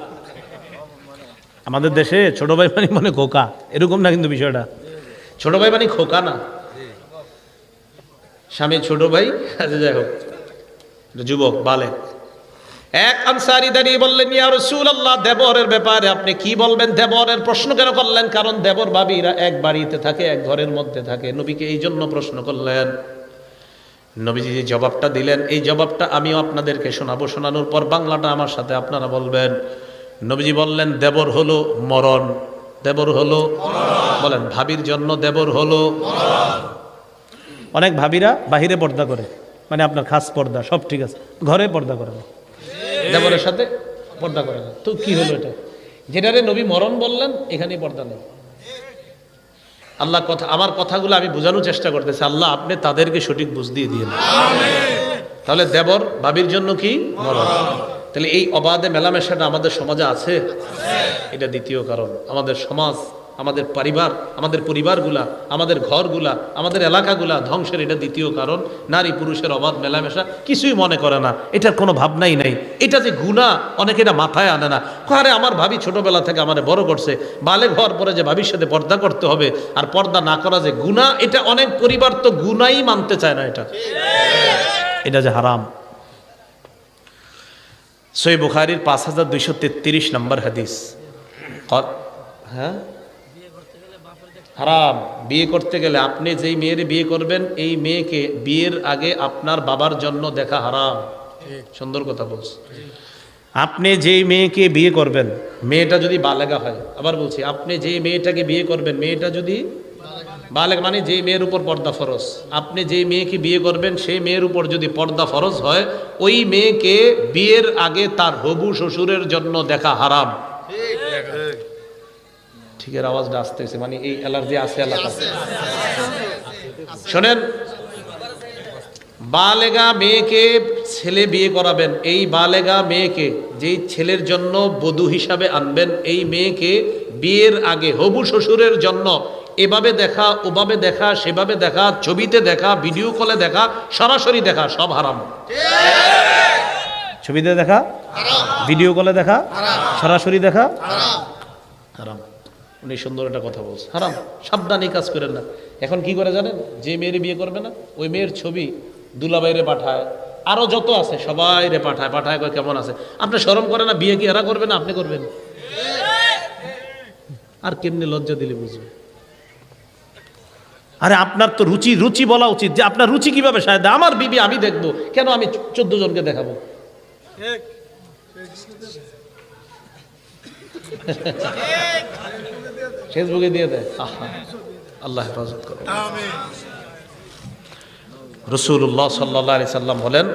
আমাদের দেশে ছোট ভাই মানে খোকা, এরকম না কিন্তু বিষয়টা। ছোট ভাই মানে খোকা না, স্বামী ছোট ভাই। আচ্ছা, যাই হোক, যুবক বালেক। এক আনসারী দাঁড়িয়ে বললেন, ইয়া রাসূলুল্লাহ, দেবরের ব্যাপারে আপনি কি বলবেন? দেবরের প্রশ্ন কেন করলেন? কারণ দেবর ভাবিরা এক বাড়িতে থাকে, এক ঘরের মধ্যে থাকে। নবীকে এই জন্য প্রশ্ন করলেন। নবীজি যে জবাবটা দিলেন, এই জবাবটা আমিও আপনাদেরকে শোনাবো। শোনানোর পর বাংলাটা আমার সাথে আপনারা বলবেন। নবীজি বললেন, দেবর হলো মরণ। দেবর হলো বলেন, ভাবির জন্য দেবর হলো। অনেক ভাবিরা বাহিরে পর্দা করে, মানে আপনার খাস পর্দা সব ঠিক আছে, ঘরে পর্দা করে না, দেবরের সাথে পর্দা করে না। তো কি হলো এটা? যেটারে নবী মরণ বললেন, এখানেই পর্দা নেই। আল্লাহ কথা, আমার কথাগুলো আমি বোঝানোর চেষ্টা করতেছি, আল্লাহ আপনি তাদেরকে সঠিক বুঝ দিয়ে দিয়েন। তাহলে দেবর ভাবির জন্য কি? মরণ। তাহলে এই অবাধে মেলামেশাটা আমাদের সমাজে আছে, এটা দ্বিতীয় কারণ। আমাদের সমাজ, আমাদের পরিবার, আমাদের পরিবারগুলা, আমাদের ঘরগুলা, আমাদের এলাকাগুলা ধ্বংসের এটা দ্বিতীয় কারণ। নারী পুরুষের অবাধ মেলামেশা, কিছুই মনে করে না, এটার কোনো ভাবনাই নাই। এটা যে গুনাহ, অনেকে এটা মাথায় আনে না। আরে আমার ভাবি ছোটবেলা থেকে আমার বড় করছে, বালে ঘর পরে যে ভাবির সাথে পর্দা করতে হবে আর পর্দা না করা যে গুনাহ, এটা অনেক পরিবার তো গুনাহই মানতে চায় না। এটা যে হারাম। সহিহ বুখারীর 5233 নম্বর হাদিস। হ্যাঁ, হারাম। বিয়ে করতে গেলে আপনি যেই মেয়ের বিয়ে করবেন, এই মেয়েকে বিয়ের আগে আপনার বাবার জন্য দেখা হারাম। সুন্দর কথা বলছি। আপনি যেই মেয়েকে বিয়ে করবেন, মেয়েটা যদি বালেগা হয়, আবার বলছি, আপনি যেই মেয়েটাকে বিয়ে করবেন, মেয়েটা যদি বালেগ, মানে যেই মেয়ের উপর পর্দা ফরজ, আপনি যেই মেয়েকে বিয়ে করবেন সেই মেয়ের উপর যদি পর্দা ফরজ হয়, ওই মেয়েকে বিয়ের আগে তার হবু শ্বশুরের জন্য দেখা হারাম। ঠিকের আওয়াজটা আসতেছে, মানে এই অ্যালার্জি আছে এলাকা। শোনেন, বালেগা মেয়েকে ছেলে বিয়ে করাবেন, এই বালেগা মেয়েকে যেই ছেলের জন্য বধূ হিসাবে আনবেন, এই মেয়েকে বিয়ের আগে হবু শ্বশুরের জন্য এভাবে দেখা, ওভাবে দেখা, সেভাবে দেখা, ছবিতে দেখা, ভিডিও কলে দেখা, সরাসরি দেখা, সব হারাম। ছবিতে দেখা, ভিডিও কলে দেখা, সরাসরি দেখা হারাম। উনি সুন্দর একটা কথা বলছে, হারাম। সাবধানে কাজ করেন না। এখন কি করে জানেন, যে মেয়ের বিয়ে করবে না, ওই মেয়ের ছবি দুলাভাইরে পাঠায়, আরো যত আছে সবাই রে পাঠায়, পাঠায় কয় কেমন আছে। আপনি শরম করে না? বিয়ে কি এরা করবে না, আপনি করবেন? আর কেমনি লজ্জা দিলে বুঝবে? আরে আপনার তো রুচি, রুচি বলা উচিত যে আপনার রুচি কিভাবে সাহায্য। আমার বিবি আমি দেখবো কেন, আমি 14 জনকে দেখাবো? ফেসবুকে দিয়ে দেয়। আল্লাহ হেফাজত করো। রাসূলুল্লাহ সাল্লাল্লাহু আলাইহি সাল্লাম বলেন,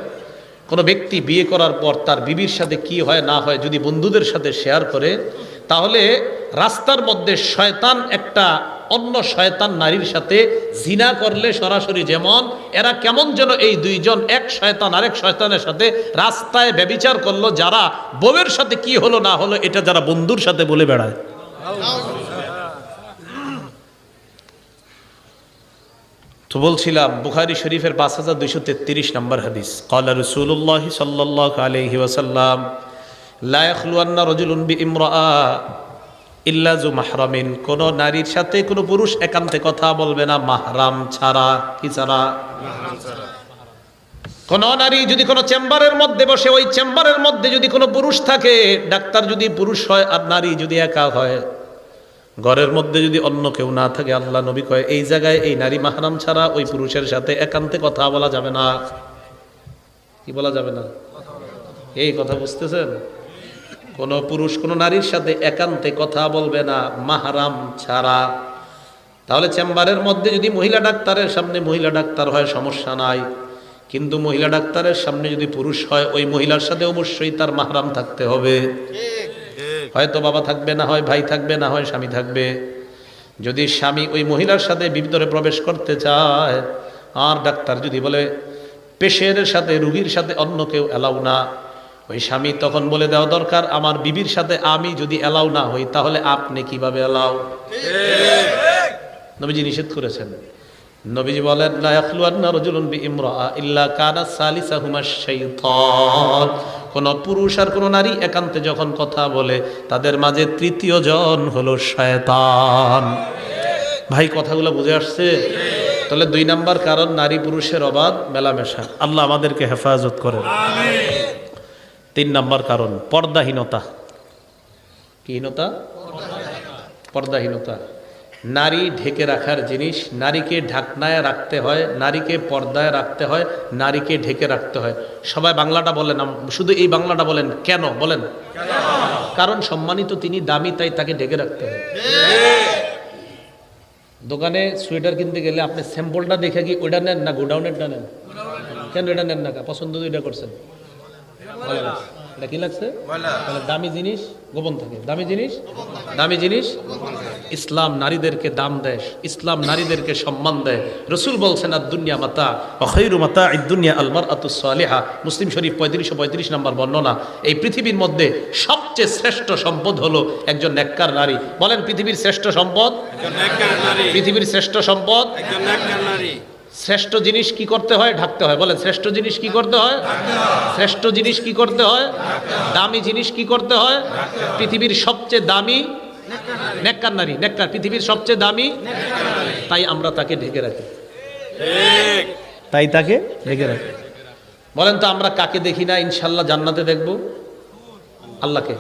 কোনো ব্যক্তি বিয়ে করার পর তার বিবির সাথে কি হয় না হয় যদি বন্ধুদের সাথে শেয়ার করে, তাহলে রাস্তার মধ্যে শয়তান একটা অন্য শয়তান নারীর সাথে জিনা করলে সরাসরি, যেমন এরা কেমন যেন এই দুইজন এক শয়তান আরেক শয়তানের সাথে রাস্তায় ব্যভিচার করলো, যারা বউয়ের সাথে কি হলো না হলো এটা যারা বন্ধুর সাথে বলে বেড়ায়। তো বলছিলাম, বুখারী শরীফের 5233 নম্বর হাদিস, ক্বালা রাসূলুল্লাহ সাল্লাল্লাহু আলাইহি ওয়াসাল্লাম, লা ইয়াখলুয়ান্না রাজুলুন বিইমরাআ ইল্লা যু মাহরামিন, কোন নারীর সাথে কোন পুরুষ একান্তে কথা বলবে না মাহরাম ছাড়া। কি ছাড়া? মাহরাম ছাড়া। কোন নারী যদি কোনো চেম্বারের মধ্যে বসে, ওই চেম্বারের মধ্যে যদি কোনো পুরুষ থাকে, ডাক্তার যদি পুরুষ হয় আর নারী যদি একা হয়, ঘরের মধ্যে যদি অন্য কেউ না থাকে, আল্লাহ নবী কয় এই জায়গায় এই নারী মাহরাম ছাড়া ওই পুরুষের সাথে একান্তে কথা বলা যাবে না। কি বলা যাবে না? এই কথা বুঝতেছেন? কোন পুরুষ কোন নারীর সাথে একান্তে কথা বলবে না মাহরাম ছাড়া। তাহলে চেম্বারের মধ্যে যদি মহিলা ডাক্তারের সামনে মহিলা ডাক্তার হয় সমস্যা নাই, কিন্তু মহিলা ডাক্তারের সামনে যদি পুরুষ হয়, ওই মহিলার সাথে অবশ্যই তার মাহরাম থাকতে হবে। হয়তো বাবা থাকবে, না হয় ভাই থাকবে, না হয় স্বামী থাকবে। যদি স্বামী ওই মহিলার সাথে ভিতরে প্রবেশ করতে চায়, আর ডাক্তার যদি বলে পেশেন্টের সাথে, রোগীর সাথে অন্য কেউ এলাও না, ওই স্বামী তখন বলে দেওয়া দরকার, আমার বিবির সাথে আমি যদি এলাও না হই তাহলে আপনি কিভাবে এলাও? নবীজি নিষেধ করেছেন। নবীজি বলেন, লা ইয়াখলুয়ান্না রাজুলুন বিইমরাআ ইল্লা কানা সালিসাহুমা শাইতান, কোন পুরুষ আর কোন নারী একান্তে যখন কথা বলে, তাদের মাঝে তৃতীয় জন হলো শয়তান। ভাই কথাগুলো বুঝে আসছে? তাহলে 2 নাম্বার কারণ নারী পুরুষের অবাধ মেলামেশা। আল্লাহ আমাদেরকে হেফাজত করেন। আমিন। 3 নাম্বার কারণ পর্দাহীনতা। কি হীনতা? পর্দাহীনতা। নারী ঢেকে রাখার জিনিস, নারীকে ঢাকনায় রাখতে হয়, নারীকে পর্দায় রাখতে হয়, নারীকে ঢেকে রাখতে হয়। সবাই বাংলাটা বলেন, শুধু এই বাংলাটা বলেন। কেন বলেন? কারণ সম্মানিত তিনি, দামি, তাই তাকে ঢেকে রাখতে হয়। দোকানে সোয়েটার কিনতে গেলে আপনি স্যাম্পলটা দেখে কি ওইটা নেন না গোডাউনেরটা নেন? কেন এটা নেন না? পছন্দ তো এটা করছেন, এটা কি লাগছে? দামি জিনিস গোপন থাকে, দামি জিনিস, দামি জিনিস। ইসলাম নারীদেরকে দাম দেয়, ইসলাম নারীদেরকে সম্মান দেয়। রসুল বলছেন, আদ-দুনিয়া মাতা ওয়া খায়রু মাতা'আদ দুনিয়া আল মারআতুস সালিহা। মুসলিম শরীফ 3535 নম্বর বর্ণনা। এই পৃথিবীর মধ্যে সবচেয়ে শ্রেষ্ঠ সম্পদ হলো একজন নেককার নারী। বলেন, পৃথিবীর শ্রেষ্ঠ সম্পদ একজন নেককার নারী। পৃথিবীর শ্রেষ্ঠ সম্পদ একজন নেককার নারী। শ্রেষ্ঠ জিনিস কি করতে হয়? ঢাকতে হয়। বলেন, শ্রেষ্ঠ জিনিস কি করতে হয়? শ্রেষ্ঠ জিনিস কি করতে হয়? দামি জিনিস কি করতে হয়? পৃথিবীর সবচেয়ে দামি নেককার নারী, নেককার, পৃথিবীর সবচেয়ে দামি, তাই আমরা তাকে ঢেকে রাখি। তাই তাকে ঢেকে রাখি। বলেন তো, আমরা কাকে দেখি না ইনশাল্লাহ জান্নাতে দেখব? আল্লাহকে।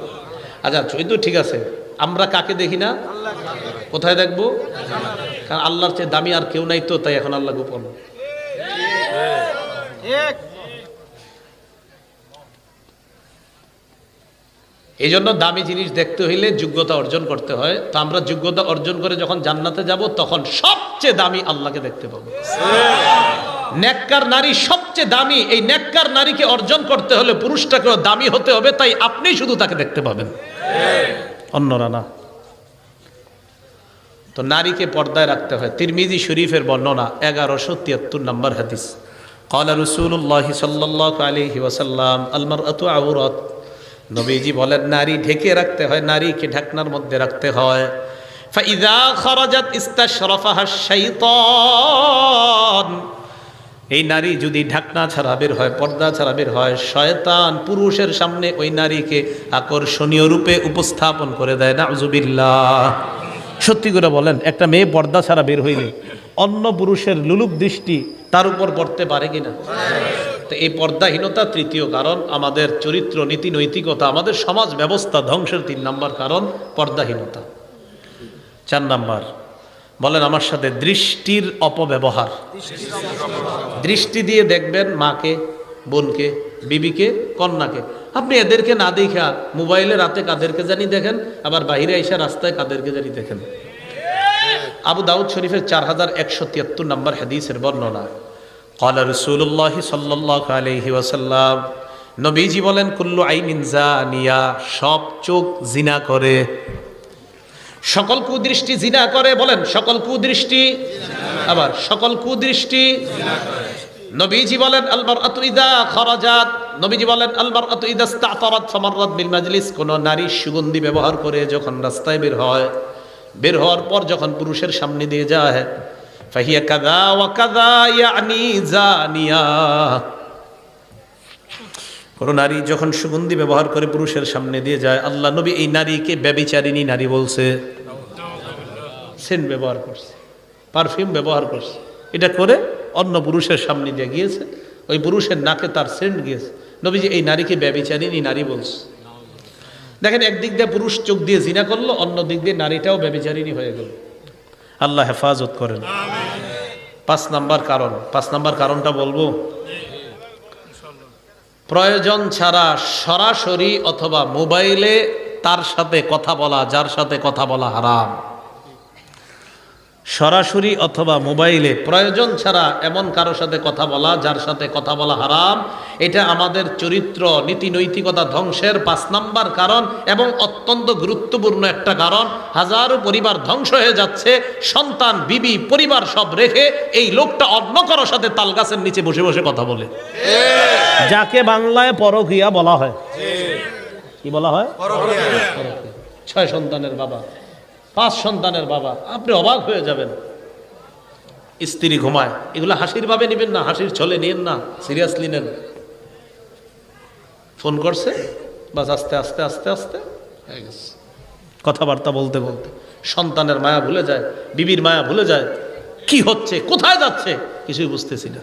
আচ্ছা, এই তো ঠিক আছে, আমরা কাকে দেখি না? কোথায় দেখবো? কারণ আল্লাহর চেয়ে দামি আর কেউ নাই, তো তাই এখন আল্লাহ গোপন। এই জন্য দামি জিনিস দেখতে হইলে যোগ্যতা অর্জন করতে হয়। তো আমরা যোগ্যতা অর্জন করে যখন জান্নাতে যাব, তখন সবচেয়ে দামি আল্লাহকে দেখতে পাবো। নেককার নারী সবচেয়ে দামি। এই নেককার নারীকে অর্জন করতে হলে পুরুষটাকেও দামি হতে হবে, তাই আপনি শুধু তাকে দেখতে পাবেন, অন্যরা না। তো নারীকে পর্দায় রাখতে হয়। তিরমিজি শরীফের বর্ণনা 1173 নম্বর হাদিস। ক্বালা রাসূলুল্লাহ সাল্লাল্লাহু আলাইহি ওয়াসাল্লাম আল মারআতু আওরাত। নবীজি বলেন নারী ঢেকে রাখতে হয়, নারীকে ঢাকনার মধ্যে রাখতে হয়। ফাইযা খারাজাত ইস্তাশরাফাহা শাইতান। এই নারী যদি ঢাকনা ছাড়া বের হয়, পর্দা ছাড়া বের হয়, শয়তান পুরুষের সামনে ওই নারীকে আকর্ষণীয় রূপে উপস্থাপন করে দেয়। নাউযুবিল্লাহ। সত্যি করে বলেন, একটা মেয়ে পর্দা ছাড়া বের হইলে অন্য পুরুষের লুলুপ দৃষ্টি তার উপর পড়তে পারে কিনা? তো এই পর্দাহীনতা তৃতীয় কারণ। আমাদের চরিত্র, নীতি, নৈতিকতা, আমাদের সমাজ ব্যবস্থা ধ্বংসের 3 নম্বর কারণ পর্দাহীনতা। 4 নম্বর বলেন আমার সাথে, দৃষ্টির অপব্যবহার। দৃষ্টি দিয়ে দেখবেন মাকে, বোনকে, বিবিকে, কন্যাকে। আপনি এদেরকে না দেখা মোবাইলে রাতে কাদেরকে জানি দেখেন, আবার বাইরে এসে রাস্তায় কাদেরকে জানি দেখেন। আবু দাউদ শরীফের 4173 নম্বর হাদিসের বর্ণনা। ক্বালা রাসূলুল্লাহ সাল্লাল্লাহু আলাইহি ওয়াসাল্লাম। নবীজি বলেন কুল্লু আইনিন জানিয়া। সব চোখ জিনা করে। সকল কুদৃষ্টি জিনা করে। বলেন সকল কুদৃষ্টি। আবার সকল কুদৃষ্টি। নবীজি বলেন আল মারআতু ইযা খারাজাত। নবীজি বলেন আল মারআতু ইযা ইসতাতারাত ফামাররাত বিল মাজলিস। কোন নারী সুগন্ধি ব্যবহার করে যখন রাস্তায় বের হয়, বের হওয়ার পর যখন পুরুষের সামনে দিয়ে যায়, ফাহিয়া কাযা ওয়া কাযা ইয়ানি জানিয়া। কোন নারী যখন সুগন্ধি ব্যবহার করে পুরুষের সামনে দিয়ে যায়, আল্লাহ নবী এই নারীকে ব্যভিচারিণী নারী বলছে। সেন্ট ব্যবহার করছে, পারফিউম ব্যবহার করছে, এটা করে অন্য পুরুষের সামনে দিয়ে গিয়েছে, ওই পুরুষের নাকে তার সেন্ট গিয়েছে। নবীজি এই নারীকে ব্যভিচারিণী নারী বলছে। দেখেন, একদিক দিয়ে পুরুষ চোখ দিয়ে জিনা করলো, অন্য দিক দিয়ে নারীটাও ব্যভিচারিণী হয়ে গেল। আল্লাহ হেফাজত করেন। 5 নম্বর কারণ। 5 নম্বর কারণটা বলবো, প্রয়োজন ছাড়া সরাসরি অথবা মোবাইলে তার সাথে কথা বলা, যার সাথে কথা বলা হারাম। সরাসরি অথবা মোবাইলে প্রয়োজন ছাড়া এমন কারোর সাথে কথা বলা, যার সাথে কথা বলা হারাম। এটা আমাদের চরিত্র, নীতি, নৈতিকতা ধ্বংসের 5 নম্বর কারণ এবং অত্যন্ত গুরুত্বপূর্ণ একটা কারণ। হাজারো পরিবার ধ্বংস হয়ে যাচ্ছে, সন্তান, বিবি, পরিবার সব রেখে এই লোকটা অন্য কারোর সাথে তাল গাছের নিচে বসে বসে কথা বলে, যাকে বাংলায় পরকীয়া বলা হয়। কি বলা হয়? পরকীয়া। 6 সন্তানের বাবা, 5 সন্তানের বাবা। আপনি অবাক হয়ে যাবেন। স্ত্রী ঘুমায়, এগুলো হাসির ভাবে নেবেন না, হাসির ছলে নিয়েন না, সিরিয়াসলি নেন। ফোন করছে, বাস আস্তে আস্তে আস্তে আস্তে হয়ে গেছে। কথাবার্তা বলতে বলতে সন্তানের মায়া ভুলে যায়, বিবির মায়া ভুলে যায়। কি হচ্ছে, কোথায় যাচ্ছে কিছুই বুঝতেছি না।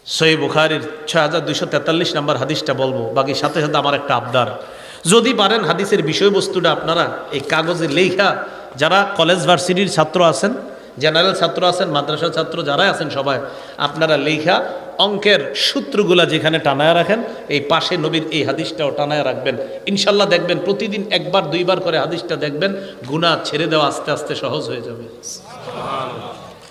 সহিহ বুখারীর 6243 নম্বর হাদিসটা বলবো, বাকি সাথে সাথে আমার একটা আবদার। যদি পারেন হাদিসের বিষয়বস্তুটা আপনারা এই কাগজে লেখা, যারা কলেজ ভার্সিটির ছাত্র আছেন, জেনারেল ছাত্র আছেন, মাদ্রাসার ছাত্র যারাই আছেন, সবাই আপনারা লেখা অঙ্কের সূত্রগুলা যেখানে টানায় রাখেন, এই পাশে নবীর এই হাদিসটাও টানায় রাখবেন। ইনশাল্লাহ দেখবেন প্রতিদিন 1বার 2বার করে হাদিসটা দেখবেন, গুনাহ ছেড়ে দেওয়া আস্তে আস্তে সহজ হয়ে যাবে।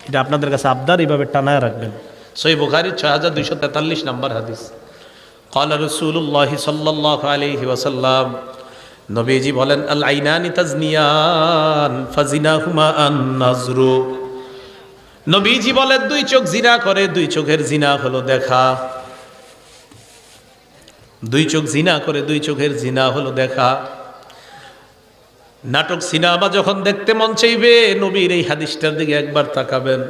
এটা আপনাদের কাছে আবদার, এইভাবে টানায় রাখবেন। সহিহ বুখারীর 6243 নম্বর হাদিস। ক্বালা রাসূলুল্লাহ সাল্লাল্লাহু আলাইহি ওয়াসাল্লাম। নবীজি বলেন আল আইনানি তাজনিয়ান ফাজিনাহুমা আন নাজরু। নবীজি বলেন 2 চোখ জিনা করে, 2 চোখের জিনা হলো দেখা। 2 চোখ জিনা করে, 2 চোখের জিনা হলো দেখা। নাটক, সিনেমা যখন দেখতে মন চাইবে, নবীর এই হাদিসটার দিকে একবার তাকাবেন।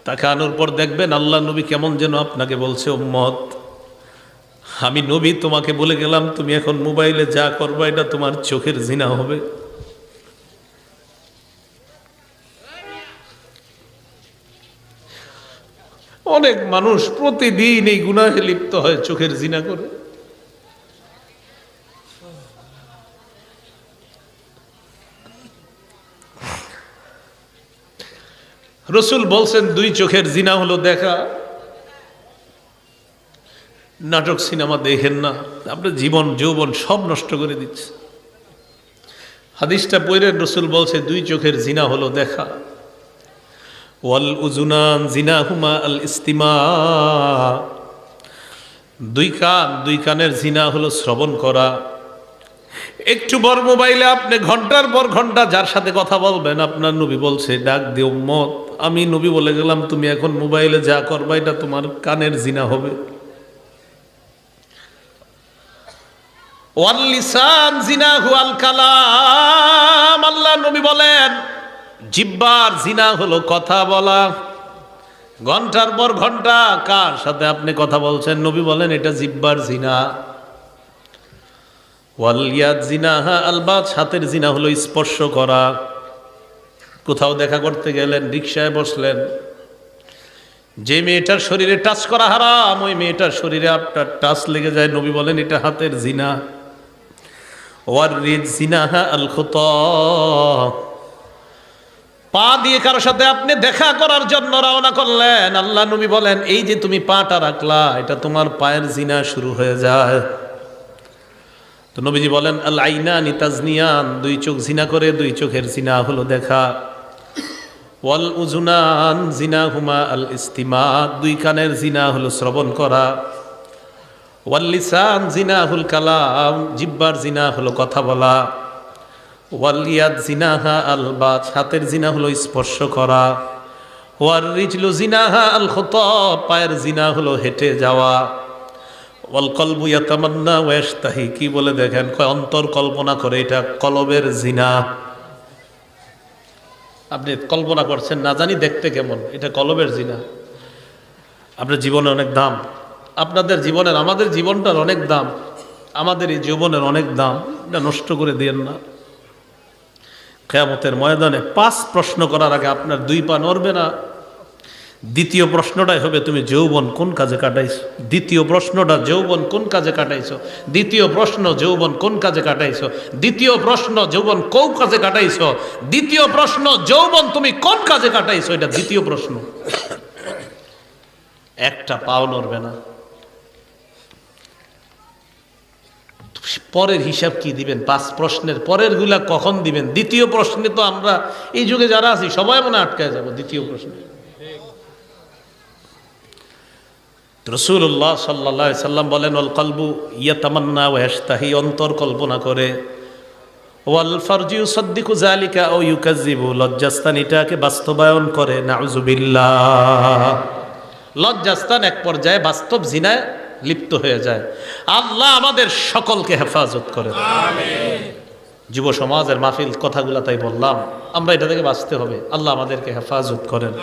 তাকানোর পর দেখবেন আল্লাহ নবী কেমন যেন আপনাকে বলছে, উম্মত, আমি নবী তোমাকে বলে গেলাম, তুমি এখন মোবাইলে যা করবা এটা তোমার চোখের জিনা হবে। অনেক মানুষ প্রতিদিন এই গুনাহে লিপ্ত হয়, চোখের জিনা করে। রসুল বলছেন 2 চোখের জিনা হলো দেখা। নাটক, সিনেমা দেখেন না, আপনার জীবন যৌবন সব নষ্ট করে দিচ্ছে। হাদিসটা পড়ে রসুল বলছে 2 চোখের জিনা হলো দেখা। ওয়াল উজুনান জিনাহুমা আল ইস্তিমা। 2 কান, 2 কানের জিনা হলো শ্রবণ করা। একটু বড় মোবাইলে আপনি ঘন্টার পর ঘন্টা যার সাথে কথা বলবেন, আপনার নবী বলছে ডাক দিও উম্মত, আমি নবী বলে গেলাম তুমি এখন মোবাইলে যা করবা এটা তোমার কানের জিনা হবে। ওয়াল লিসান জিনাহু আল কালাম, আল্লাহ নবী বলেন জিহ্বার জিনা হলো কথা বলা। ঘন্টার পর ঘন্টা কার সাথে আপনি কথা বলছেন, নবী বলেন এটা জিহ্বার জিনা। ওয়াল ইয়াদ জিনাহা আল বাত, হাতের জিনা হলো স্পর্শ করা। কোথাও দেখা করতে গেলেন, রিকশায় বসলেন, যে মেয়েটার শরীরে টাচ করা হারাম, ওই মেয়েটার শরীরে আপনার টাচ লেগে যায়, নবী বলেন এটা হাতের জিনা। ওয়ার রিদ জিনাহা আল খুতা, পা দিয়ে কারোর সাথে আপনি দেখা করার জন্য রওনা করলেন, আল্লাহ নবী বলেন এই যে তুমি পাটা রাখলা এটা তোমার পায়ের জিনা শুরু হয়ে যায়। তো নবীজি বলেন আল আইনানি তাজনিয়ান, দুই চোখ জিনা করে, দুই চোখের জিনা হলো দেখা। ওয়াল উজুনান জিনাহুমা আল ইস্তিমা, দুই কানের জিনা হলো শ্রবণ করা। ওয়াল লিসান জিনাহুল কালাম, জিহ্বার জিনা হলো কথা বলা। ওয়াল ইয়াদ জিনাহা আল বাত, হাতের জিনা হলো স্পর্শ করা। ওয়ার রিজলু জিনাহা আল খুতা, পায়ের জিনা হলো হেঁটে যাওয়া। ওয়াল কলবু ইয়াতামান্না ওয়া ইয়াশতাহি, কি বলে দেখেন, কয় অন্তর কল্পনা করে এটা কলবের জিনা। আপনি কল্পনা করছেন না জানি দেখতে কেমন, এটা কলবের জিনা। আপনার জীবনে অনেক দাম, আপনাদের জীবনের, আমাদের জীবনটার অনেক দাম, আমাদের এই জীবনের অনেক দাম, এটা নষ্ট করে দিয়েন না। কিয়ামতের ময়দানে 5 প্রশ্ন করার আগে আপনার 2 পা নড়বে না। দ্বিতীয় প্রশ্নটাই হবে তুমি যৌবন কোন কাজে কাটাইছো। দ্বিতীয় প্রশ্নটা যৌবন কোন কাজে কাটাইছো। দ্বিতীয় প্রশ্ন যৌবন কোন কাজে কাটাইছো। দ্বিতীয় প্রশ্ন যৌবন কোন কাজে কাটাইছো। দ্বিতীয় প্রশ্ন যৌবন তুমি কোন কাজে কাটাইছো, এটা দ্বিতীয় প্রশ্ন। একটা পাও নড়বে না। পরের হিসাব কি দিবেন? 5 প্রশ্নের পরের গুলা কখন দিবেন? দ্বিতীয় প্রশ্নে তো আমরা এই যুগে যারা আছি সবাই মনে আটকায় যাব দ্বিতীয় প্রশ্নে। রাসূলুল্লাহ সাল্লাল্লাহু আলাইহি সাল্লাম বলেন ওয়াল কলবু ইয়াতামান্না ওয়া ইয়াশতাহি, অন্তর কল্পনা করে। ওয়াল ফারজু ইউসাদ্দিকু যালিকা আও ইউকাযযিবু, লজ্জাস্থান এটাকে বাস্তবায়ন করে। নাউযুবিল্লাহ, লজ্জাস্থান এক পর্যায়ে বাস্তব জিনায় লিপ্ত হয়ে যায়। আল্লাহ আমাদের সকলকে হেফাজত করে। আমিন। যুব সমাজের মাহফিল কথাগুলা তাই বললাম, আমরা এটা থেকে বাঁচতে হবে। আল্লাহ আমাদেরকে হেফাজত করেন।